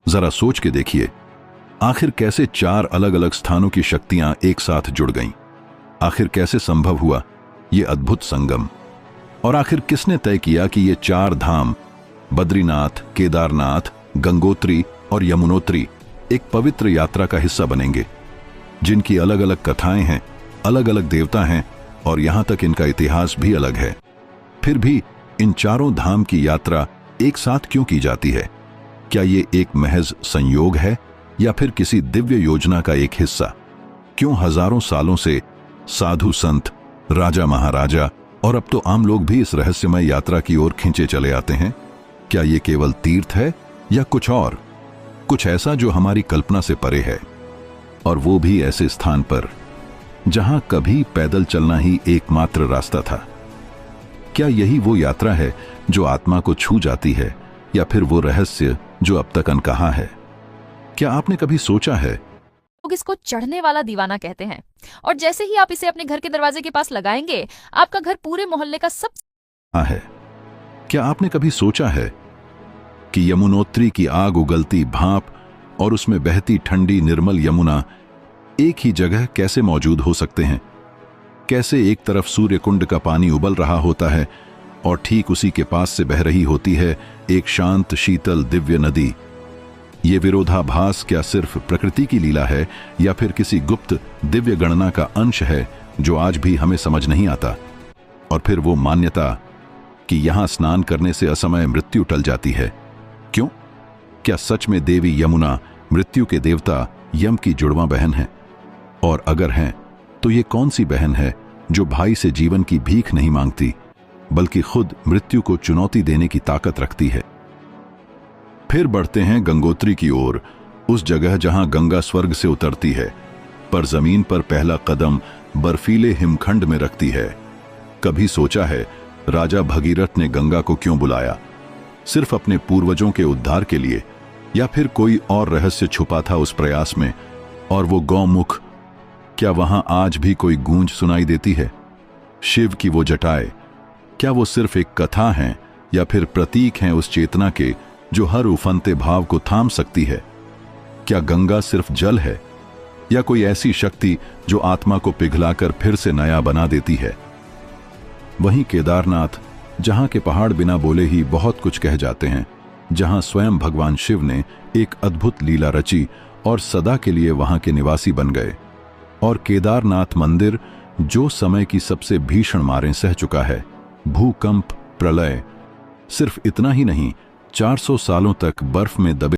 जरा सोच के देखिए, आखिर कैसे चार अलग अलग स्थानों की शक्तियां एक साथ जुड़ गईं? आखिर कैसे संभव हुआ ये अद्भुत संगम? और आखिर किसने तय किया कि ये चार धाम, बद्रीनाथ, केदारनाथ, गंगोत्री और यमुनोत्री, एक पवित्र यात्रा का हिस्सा बनेंगे, जिनकी अलग अलग कथाएं हैं, अलग अलग देवता हैं और यहां तक इनका इतिहास भी अलग है? फिर भी इन चारों धाम की यात्रा एक साथ क्यों की जाती है? क्या ये एक महज संयोग है या फिर किसी दिव्य योजना का एक हिस्सा? क्यों हजारों सालों से साधु संत, राजा महाराजा और अब तो आम लोग भी इस रहस्यमय यात्रा की ओर खींचे चले आते हैं? क्या ये केवल तीर्थ है या कुछ और, कुछ ऐसा जो हमारी कल्पना से परे है? और वो भी ऐसे स्थान पर जहां कभी पैदल चलना ही एकमात्र रास्ता था। क्या यही वो यात्रा है जो आत्मा को छू जाती है, या फिर वो रहस्य जो अब तक अनकहा है? क्या आपने कभी सोचा है, लोग इसको चढ़ने वाला दीवाना कहते हैं, और जैसे ही आप इसे अपने घर के दरवाजे के पास लगाएंगे, आपका घर पूरे मोहल्ले का सब है? क्या आपने कभी सोचा है कि यमुनोत्री की आग उगलती भाप और उसमें बहती ठंडी निर्मल यमुना एक ही जगह कैसे मौजूद हो सकते हैं? कैसे एक तरफ सूर्य कुंड का पानी उबल रहा होता है और ठीक उसी के पास से बह रही होती है एक शांत शीतल दिव्य नदी? ये विरोधाभास क्या सिर्फ प्रकृति की लीला है या फिर किसी गुप्त दिव्य गणना का अंश है जो आज भी हमें समझ नहीं आता? और फिर वो मान्यता कि यहां स्नान करने से असमय मृत्यु टल जाती है, क्यों? क्या सच में देवी यमुना मृत्यु के देवता यम की जुड़वां बहन है? और अगर हैं, तो ये कौन सी बहन है जो भाई से जीवन की भीख नहीं मांगती, बल्कि खुद मृत्यु को चुनौती देने की ताकत रखती है? फिर बढ़ते हैं गंगोत्री की ओर, उस जगह जहां गंगा स्वर्ग से उतरती है, पर जमीन पर पहला कदम बर्फीले हिमखंड में रखती है। कभी सोचा है राजा भगीरथ ने गंगा को क्यों बुलाया? सिर्फ अपने पूर्वजों के उद्धार के लिए, या फिर कोई और रहस्य छुपा था उस प्रयास में? और वो गौमुख, क्या वहां आज भी कोई गूंज सुनाई देती है? शिव की वो जटाएं, क्या वो सिर्फ एक कथा है या फिर प्रतीक हैं उस चेतना के जो हर उफनते भाव को थाम सकती है? क्या गंगा सिर्फ जल है या कोई ऐसी शक्ति जो आत्मा को पिघलाकर फिर से नया बना देती है? वहीं केदारनाथ, जहां के पहाड़ बिना बोले ही बहुत कुछ कह जाते हैं, जहां स्वयं भगवान शिव ने एक अद्भुत लीला रची और सदा के लिए वहां के निवासी बन गए। और केदारनाथ मंदिर जो समय की सबसे भीषण मारें सह चुका है, भूकंप, प्रलय, सिर्फ इतना ही नहीं, 400 सालों तक बर्फ में दबे